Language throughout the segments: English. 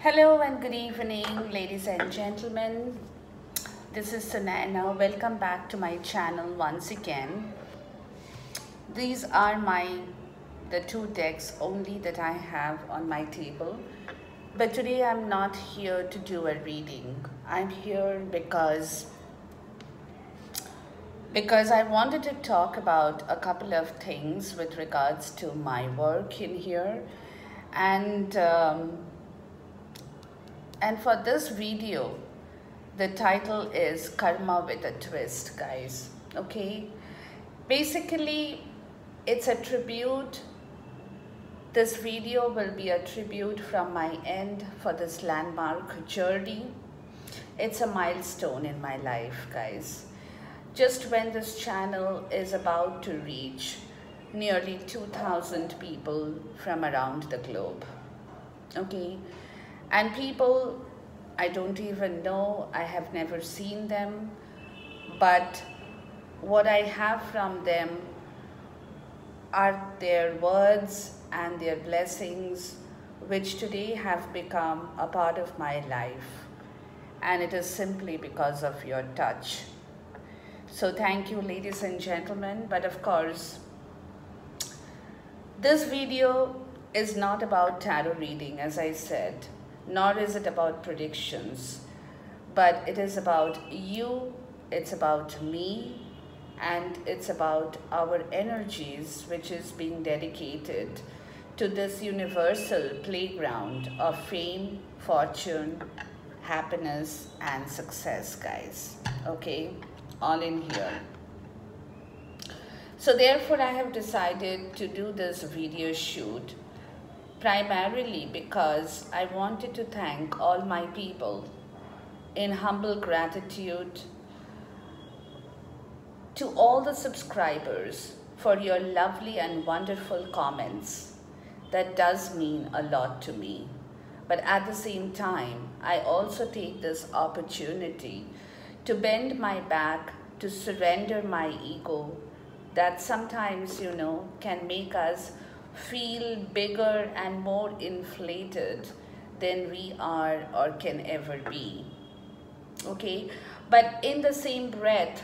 Hello and good evening, ladies and gentlemen. This is Sunaina. Welcome back to my channel once again. These are the two decks only that I have on my table. But today I'm not here to do a reading. I'm here because I wanted to talk about a couple of things with regards to my work in here. And and for this video, the title is Karma with a Twist, guys. Okay, basically it's a tribute. This video will be a tribute from my end for this landmark journey. It's a milestone in my life, guys. Just when this channel is about to reach nearly 2,000 people from around the globe. Okay, and people I don't even know, I have never seen them, but what I have from them are their words and their blessings, which today have become a part of my life. And it is simply because of your touch. So thank you, ladies and gentlemen. But of course, this video is not about tarot reading, as I said, nor is it about predictions, but it is about you, it's about me, and it's about our energies, which is being dedicated to this universal playground of fame, fortune, happiness, and success, guys. Okay, all in here. So therefore, I have decided to do this video shoot primarily because I wanted to thank all my people in humble gratitude to all the subscribers for your lovely and wonderful comments. That does mean a lot to me. But at the same time, I also take this opportunity to bend my back, to surrender my ego that sometimes, can make us feel bigger and more inflated than we are or can ever be. Okay, but in the same breath,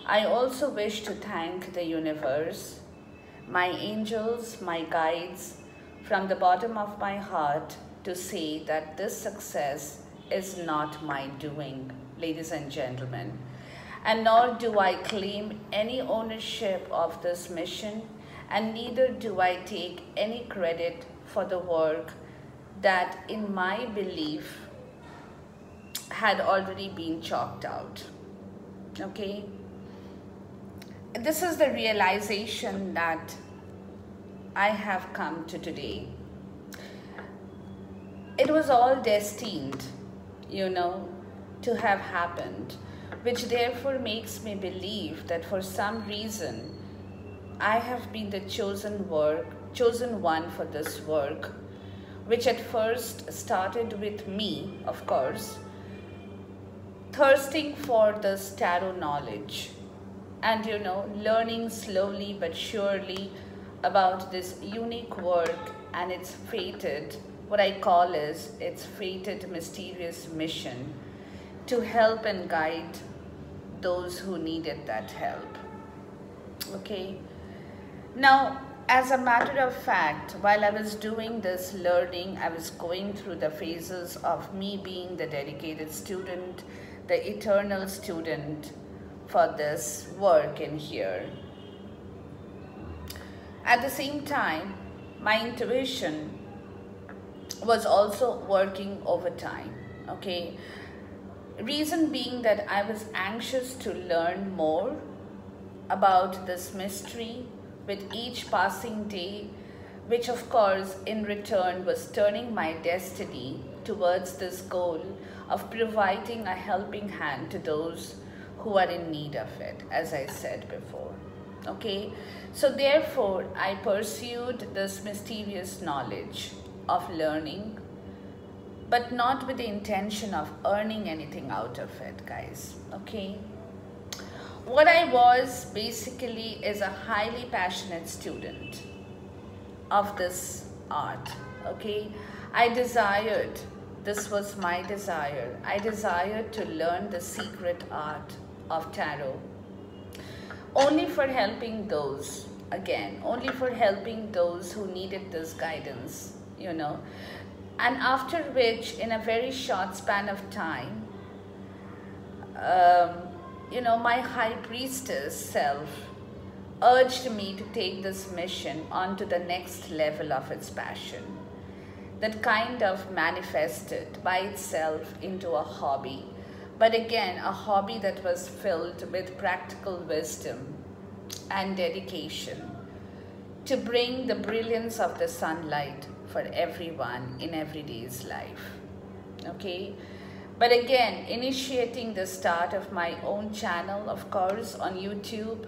I also wish to thank the universe, my angels, my guides, from the bottom of my heart, to say that this success is not my doing, ladies and gentlemen, and nor do I claim any ownership of this mission, and neither do I take any credit for the work that, in my belief, had already been chalked out. Okay? This is the realization that I have come to today. It was all destined, to have happened, which therefore makes me believe that for some reason, I have been the chosen one for this work, which at first started with me, of course, thirsting for this tarot knowledge and, learning slowly but surely about this unique work and its fated, what I call is its fated mysterious mission to help and guide those who needed that help. Okay. Now, as a matter of fact, while I was doing this learning, I was going through the phases of me being the dedicated student, the eternal student for this work in here. At the same time, my intuition was also working overtime, okay? Reason being that I was anxious to learn more about this mystery with each passing day, which of course in return was turning my destiny towards this goal of providing a helping hand to those who are in need of it, as I said before. Okay, so therefore I pursued this mysterious knowledge of learning, but not with the intention of earning anything out of it, guys. Okay, what I was basically is a highly passionate student of this art, okay? This was my desire. I desired to learn the secret art of tarot. Only for helping those, only for helping those who needed this guidance, you know. And after which, in a very short span of time, you know, my high priestess self urged me to take this mission onto the next level of its passion. That kind of manifested by itself into a hobby. But again, a hobby that was filled with practical wisdom and dedication to bring the brilliance of the sunlight for everyone in everyday's life. Okay? But again, initiating the start of my own channel, of course, on YouTube.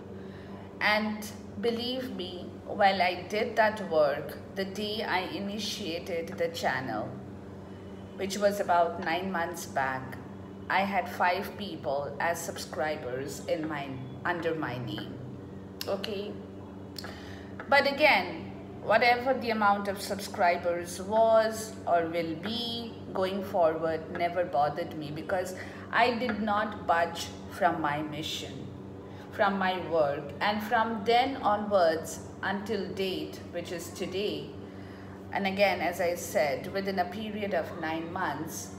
And believe me, while I did that work, the day I initiated the channel, which was about 9 months back, I had 5 people as subscribers under my name. Okay? But again, whatever the amount of subscribers was or will be going forward never bothered me, because I did not budge from my mission, from my work. And from then onwards until date, which is today, and again, as I said, within a period of 9 months,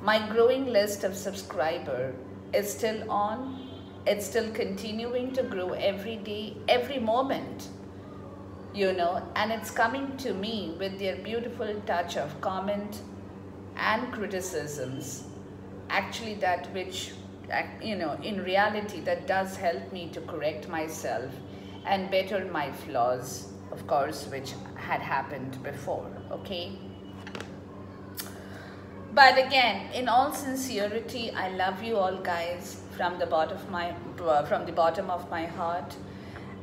my growing list of subscribers is still on. It's still continuing to grow every day, every moment, you know, and it's coming to me with their beautiful touch of comment and criticisms. Actually, that which, you know, in reality, that does help me to correct myself and better my flaws, of course, which had happened before, okay? But again, in all sincerity, I love you all guys from the bottom of my heart.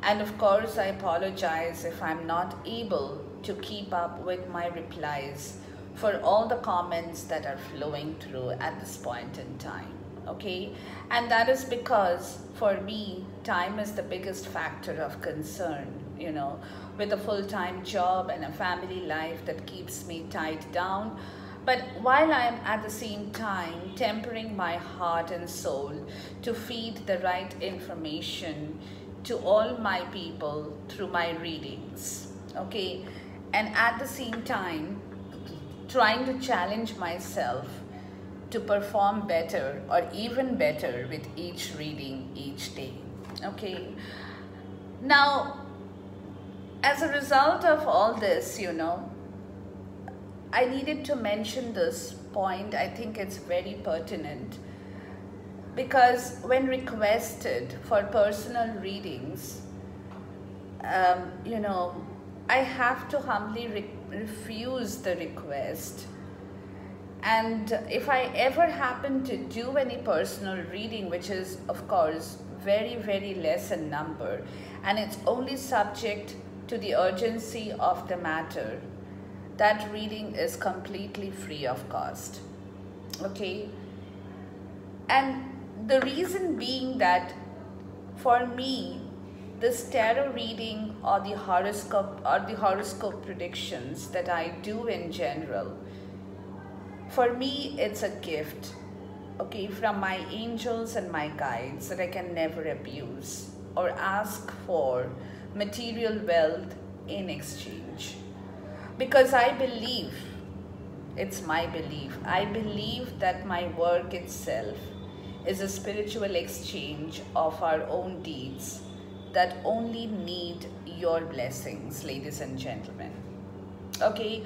And of course, I apologize if I'm not able to keep up with my replies for all the comments that are flowing through at this point in time, okay? And that is because for me, time is the biggest factor of concern, you know, with a full-time job and a family life that keeps me tied down. But while I am at the same time tempering my heart and soul to feed the right information to all my people through my readings, okay? And at the same time, trying to challenge myself to perform better or even better with each reading each day, okay? Now, as a result of all this, you know, I needed to mention this point. I think it's very pertinent because when requested for personal readings, you know, I have to humbly refuse the request. And if I ever happen to do any personal reading, which is of course very, very less in number, and it's only subject to the urgency of the matter, that reading is completely free of cost, okay? And the reason being that for me, this tarot reading or the horoscope predictions that I do in general, for me, it's a gift, okay, from my angels and my guides that I can never abuse or ask for material wealth in exchange. Because I believe, it's my belief, I believe that my work itself is a spiritual exchange of our own deeds that only need your blessings, ladies and gentlemen. Okay,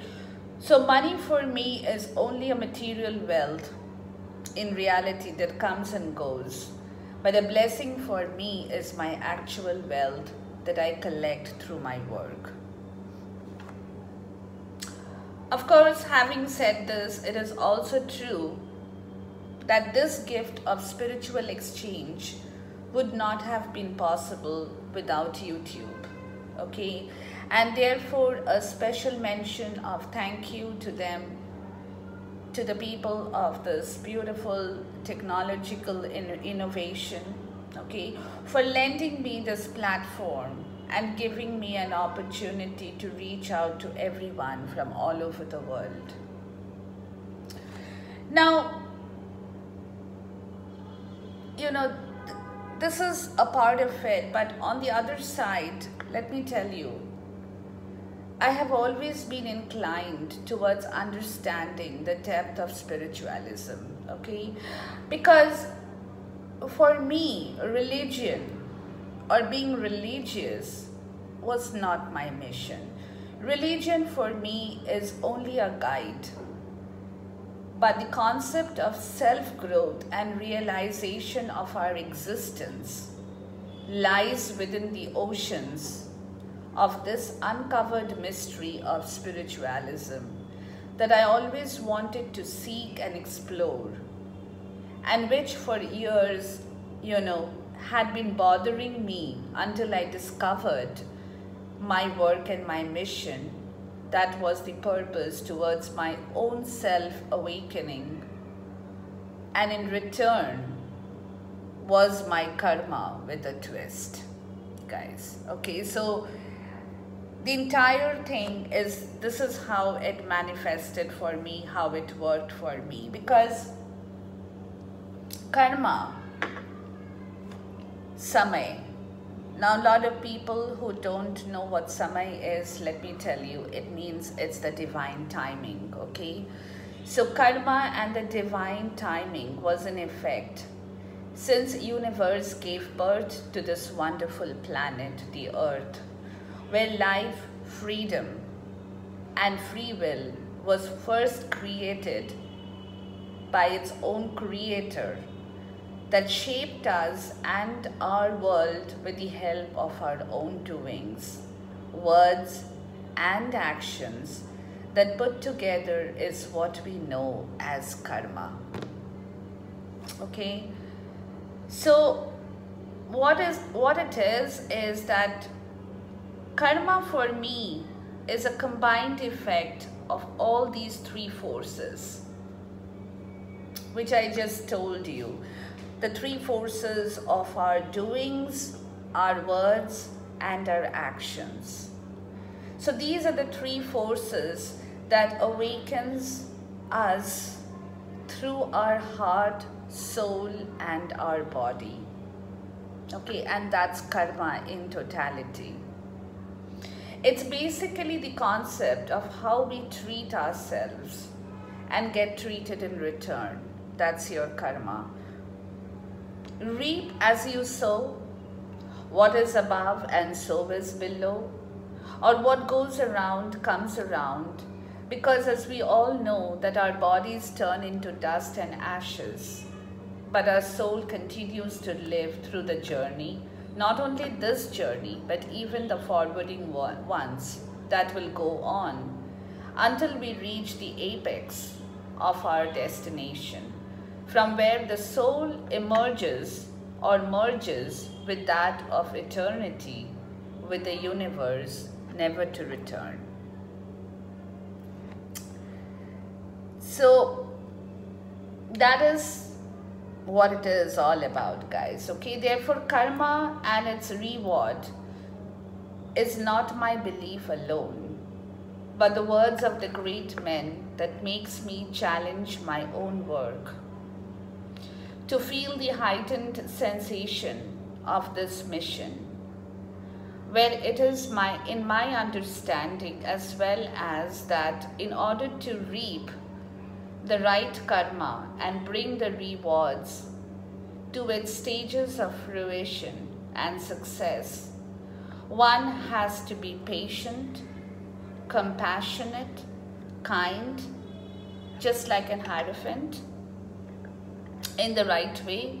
so money for me is only a material wealth in reality that comes and goes. But a blessing for me is my actual wealth that I collect through my work. Of course, having said this, it is also true that this gift of spiritual exchange would not have been possible without YouTube, okay? And therefore, a special mention of thank you to them, to the people of this beautiful technological innovation, okay, for lending me this platform and giving me an opportunity to reach out to everyone from all over the world. Now, you know, this is a part of it, but on the other side, let me tell you, I have always been inclined towards understanding the depth of spiritualism, okay? Because for me, religion or being religious was not my mission. Religion for me is only a guide. But the concept of self-growth and realization of our existence lies within the oceans of this uncovered mystery of spiritualism that I always wanted to seek and explore, and which for years, had been bothering me until I discovered my work and my mission. That was the purpose towards my own self-awakening, and in return was my karma with a twist, guys. Okay, so the entire thing is, this is how it manifested for me, how it worked for me. Because karma, samay. Now, a lot of people who don't know what samay is, let me tell you, it means it's the divine timing, okay? So karma and the divine timing was in effect since universe gave birth to this wonderful planet, the earth, where life, freedom, and free will was first created by its own creator, that shaped us and our world with the help of our own doings, words, and actions that put together is what we know as karma. Okay? So what it is that karma for me is a combined effect of all these three forces, which I just told you. The three forces of our doings, our words, and our actions. So these are the three forces that awakens us through our heart, soul, and our body. Okay, and that's karma in totality. It's basically the concept of how we treat ourselves and get treated in return. That's your karma. Reap as you sow. What is above and so is below, or what goes around comes around, because as we all know that our bodies turn into dust and ashes, but our soul continues to live through the journey, not only this journey, but even the forwarding ones that will go on until we reach the apex of our destination, from where the soul emerges or merges with that of eternity, with the universe, never to return. So that is what it is all about, guys. Okay, therefore karma and its reward is not my belief alone, but the words of the great men that makes me challenge my own work, to feel the heightened sensation of this mission, where it is in my understanding as well as that in order to reap the right karma and bring the rewards to its stages of fruition and success, one has to be patient, compassionate, kind, just like an Hierophant, in the right way,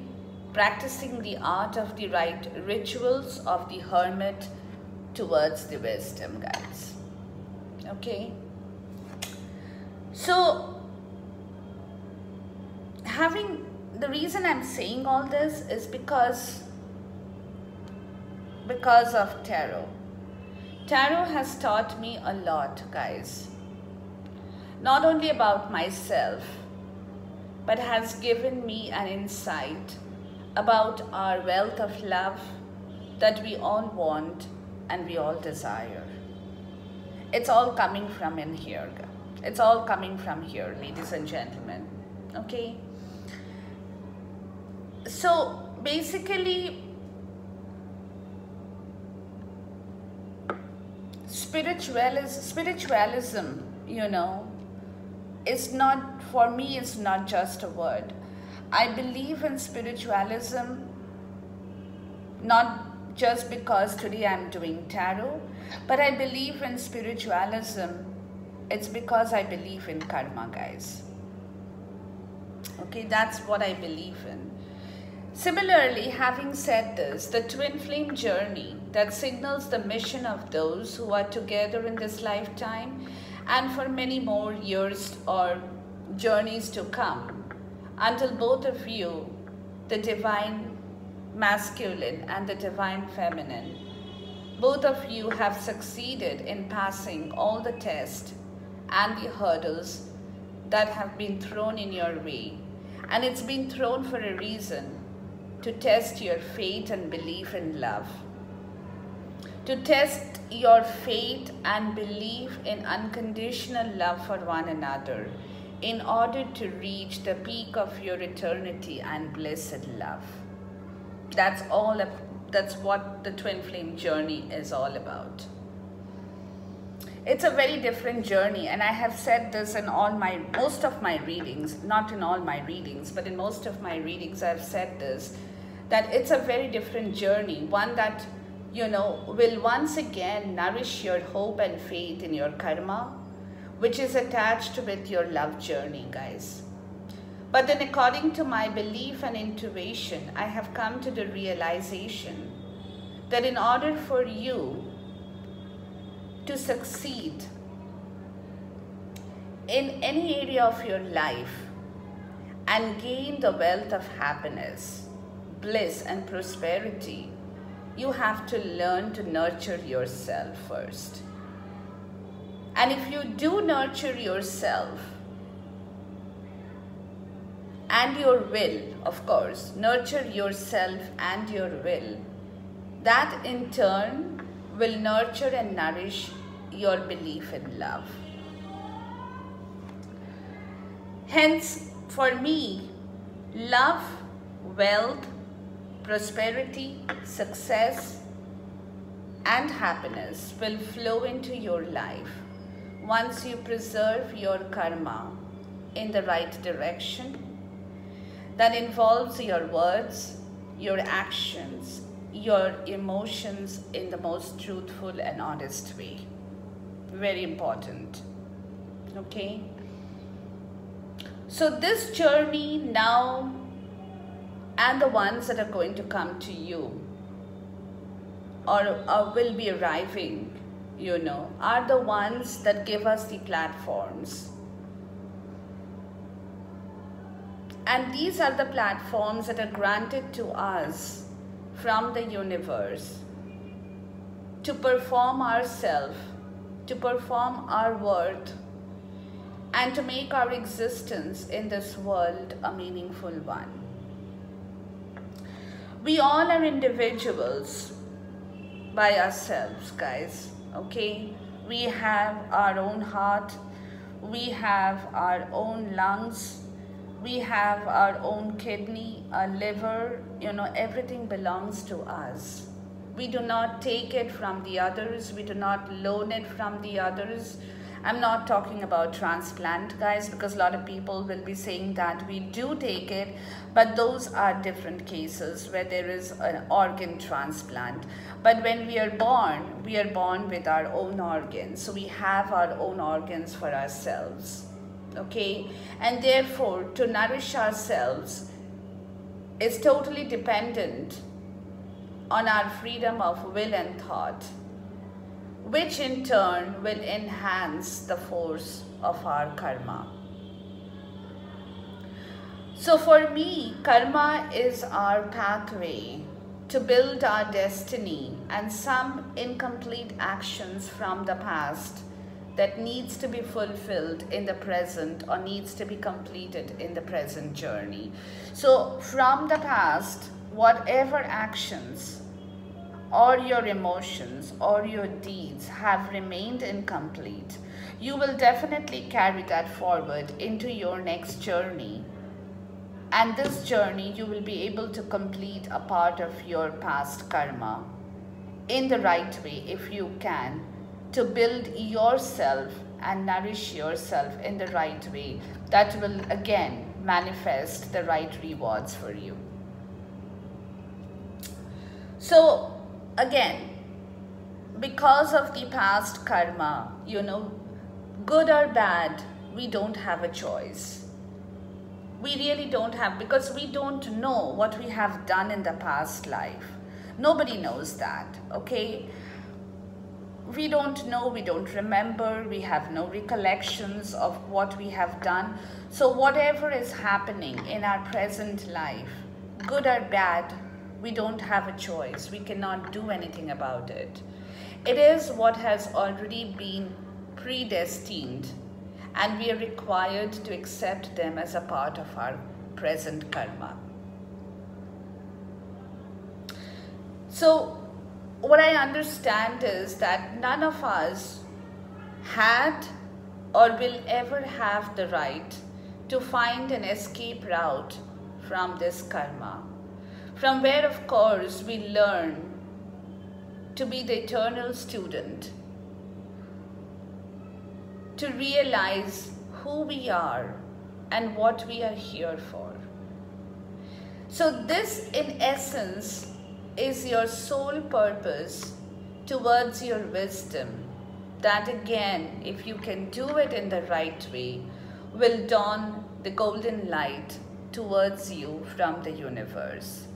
practicing the art of the right rituals of the hermit towards the wisdom, guys. Okay? So, the reason I'm saying all this is because of tarot. Tarot has taught me a lot, guys. Not only about myself, but has given me an insight about our wealth of love that we all want and we all desire. It's all coming from in here. It's all coming from here, ladies and gentlemen. Okay? So basically, spiritualism, you know, is not, for me, it's not just a word. I believe in spiritualism not just because today I'm doing tarot, but I believe in spiritualism, it's because I believe in karma, guys. Okay, that's what I believe in. Similarly, having said this, the twin flame journey that signals the mission of those who are together in this lifetime and for many more years or journeys to come, until both of you, the divine masculine and the divine feminine, both of you have succeeded in passing all the tests and the hurdles that have been thrown in your way. And it's been thrown for a reason, to test your faith and belief in love, to test your faith and belief in unconditional love for one another, in order to reach the peak of your eternity and blessed love. That's what the twin flame journey is all about. It's a very different journey, and I have said this in most of my readings, not in all my readings, but in most of my readings I've said this, that it's a very different journey, one that, you know, will once again nourish your hope and faith in your karma, which is attached with your love journey, guys. But then according to my belief and intuition, I have come to the realization that in order for you to succeed in any area of your life and gain the wealth of happiness, bliss and prosperity, you have to learn to nurture yourself first. And if you do nurture yourself and your will, of course, nurture yourself and your will, that in turn will nurture and nourish your belief in love. Hence, for me, love, wealth, prosperity, success, and happiness will flow into your life once you preserve your karma in the right direction. That involves your words, your actions, your emotions in the most truthful and honest way. Very important. Okay? So this journey now, and the ones that are going to come to you or will be arriving, you know, are the ones that give us the platforms. And these are the platforms that are granted to us from the universe to perform ourselves, to perform our worth, and to make our existence in this world a meaningful one. We all are individuals by ourselves, guys, okay? We have our own heart, we have our own lungs, we have our own kidney, our liver, you know, everything belongs to us. We do not take it from the others, we do not loan it from the others. I'm not talking about transplant, guys, because a lot of people will be saying that we do take it, but those are different cases where there is an organ transplant. But when we are born with our own organs. So we have our own organs for ourselves, okay? And therefore, to nourish ourselves is totally dependent on our freedom of will and thought, which in turn will enhance the force of our karma. So for me, karma is our pathway to build our destiny and some incomplete actions from the past that needs to be fulfilled in the present or needs to be completed in the present journey. So from the past, whatever actions or your emotions or your deeds have remained incomplete, you will definitely carry that forward into your next journey. And this journey, you will be able to complete a part of your past karma in the right way, if you can, to build yourself and nourish yourself in the right way. That will again manifest the right rewards for you. So again, because of the past karma, good or bad, we don't have a choice. We really don't have, because we don't know what we have done in the past life. Nobody knows that, okay? We don't know, we don't remember, we have no recollections of what we have done. So whatever is happening in our present life, good or bad, we don't have a choice. We cannot do anything about it. It is what has already been predestined, and we are required to accept them as a part of our present karma. So what I understand is that none of us had or will ever have the right to find an escape route from this karma, from where, of course, we learn to be the eternal student, to realize who we are and what we are here for. So this, in essence, is your sole purpose towards your wisdom, that again, if you can do it in the right way, will dawn the golden light towards you from the universe.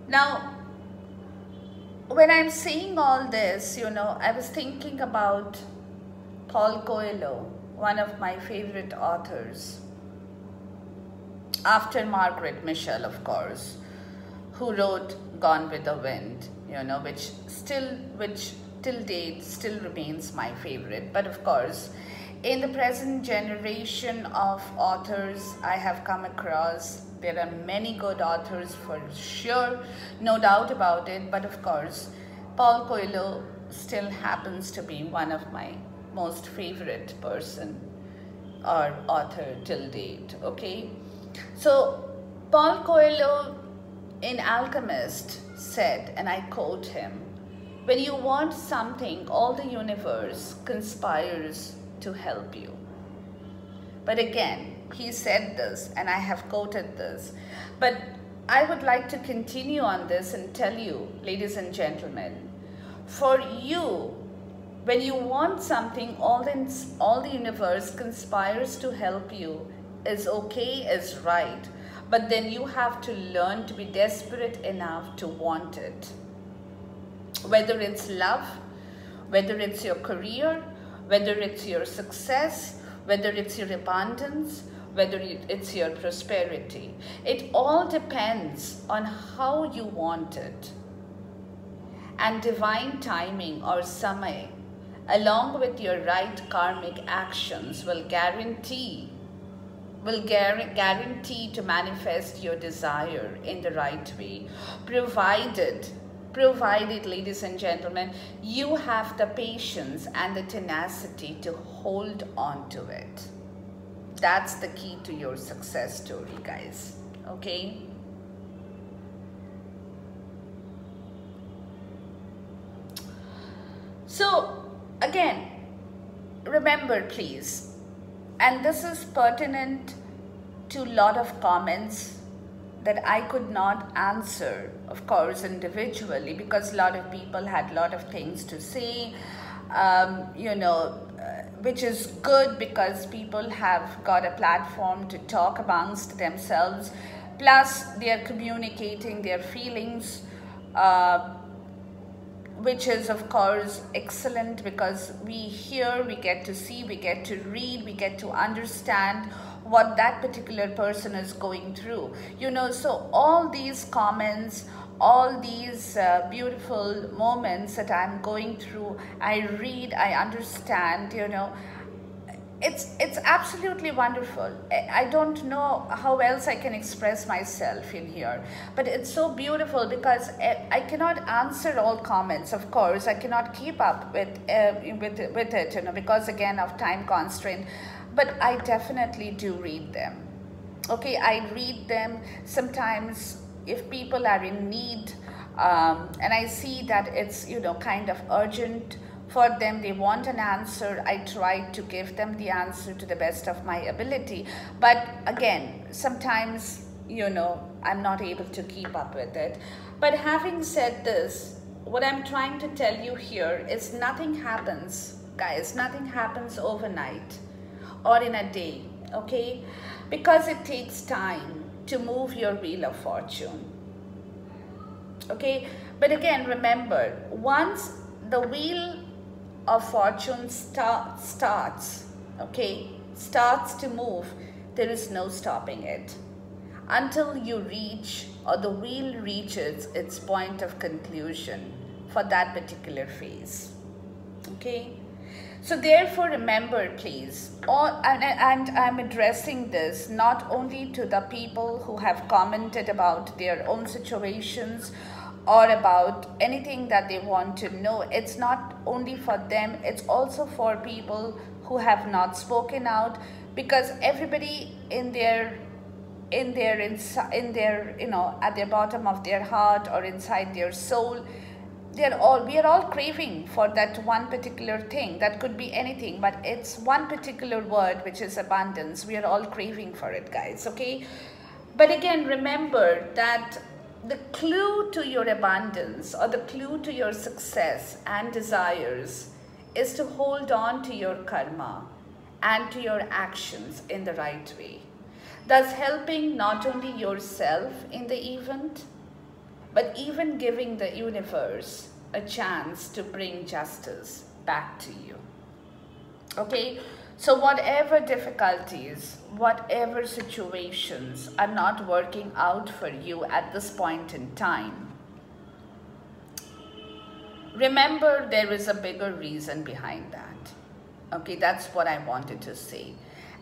Now, when I'm saying all this, I was thinking about Paulo Coelho, one of my favorite authors, after Margaret Mitchell, of course, who wrote Gone with the Wind, which till date still remains my favorite. But of course, in the present generation of authors I have come across, there are many good authors for sure, no doubt about it. But of course, Paulo Coelho still happens to be one of my most favorite person or author till date, okay? So Paulo Coelho in Alchemist said, and I quote him, "When you want something, all the universe conspires to help you." But again, he said this, and I have quoted this. But I would like to continue on this and tell you, ladies and gentlemen, for you, when you want something, all the universe conspires to help you is okay, is right. But then you have to learn to be desperate enough to want it. Whether it's love, whether it's your career, whether it's your success, whether it's your abundance, whether it's your prosperity. It all depends on how you want it. And divine timing or samay, along with your right karmic actions, will guarantee to manifest your desire in the right way, provided, ladies and gentlemen, you have the patience and the tenacity to hold on to it. That's the key to your success story, guys, okay? So again, remember please, and this is pertinent to a lot of comments that I could not answer, of course, individually, because a lot of people had a lot of things to say, which is good because people have got a platform to talk amongst themselves. Plus, they are communicating their feelings, which is, of course, excellent, because we hear, we get to see, we get to read, we get to understand what that particular person is going through. So all these comments, all these beautiful moments that I'm going through, I read, I understand, it's absolutely wonderful. I don't know how else I can express myself in here, but it's so beautiful because I cannot answer all comments. Of course, I cannot keep up with it, you know, because again of time constraint. But I definitely do read them. Okay, I read them sometimes if people are in need, and I see that it's, you know, kind of urgent for them, they want an answer, I try to give them the answer to the best of my ability. But again, sometimes, you know, I'm not able to keep up with it. But having said this, what I'm trying to tell you here is nothing happens, guys, nothing happens overnight or in a day, okay? Because it takes time to move your wheel of fortune, okay? But again, remember, once the wheel of fortune starts, okay, starts to move, there is no stopping it until you reach, or the wheel reaches its point of conclusion for that particular phase, okay? So therefore, remember, please, and I'm addressing this not only to the people who have commented about their own situations or about anything that they want to know. It's not only for them, it's also for people who have not spoken out, because everybody in their you know, at the bottom of their heart or inside their soul, we are all craving for that one particular thing. That could be anything, but it's one particular word, which is abundance. We are all craving for it, guys, okay? But again, remember that the clue to your abundance, or the clue to your success and desires, is to hold on to your karma and to your actions in the right way, thus helping not only yourself in the event, but even giving the universe a chance to bring justice back to you, okay? So whatever difficulties, whatever situations are not working out for you at this point in time, remember there is a bigger reason behind that, okay? That's what I wanted to say.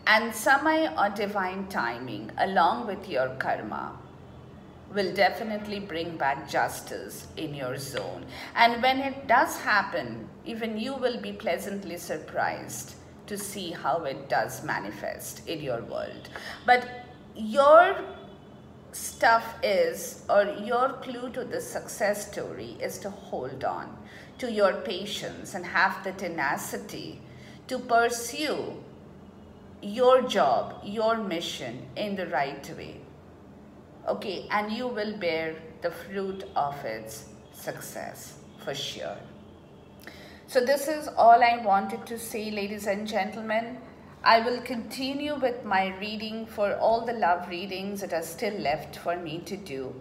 And semi or divine timing, along with your karma, will definitely bring back justice in your zone. And when it does happen, even you will be pleasantly surprised to see how it does manifest in your world. But your stuff is, or your clue to the success story is to hold on to your patience and have the tenacity to pursue your job, your mission in the right way, okay? And you will bear the fruit of its success for sure. So this is all I wanted to say, ladies and gentlemen. I will continue with my reading for all the love readings that are still left for me to do.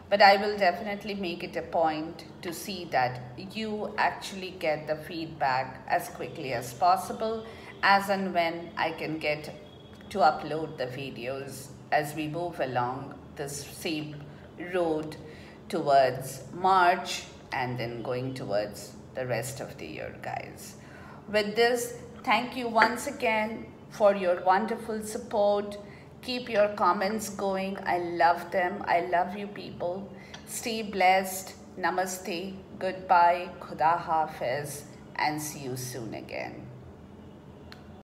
But I will definitely make it a point to see that you actually get the feedback as quickly as possible, as and when I can get to upload the videos as we move along this same road towards March and then going towards the rest of the year, guys. With this, thank you once again for your wonderful support. Keep your comments going. I love them. I love you people. Stay blessed. Namaste. Goodbye. Khuda Hafiz. And see you soon again.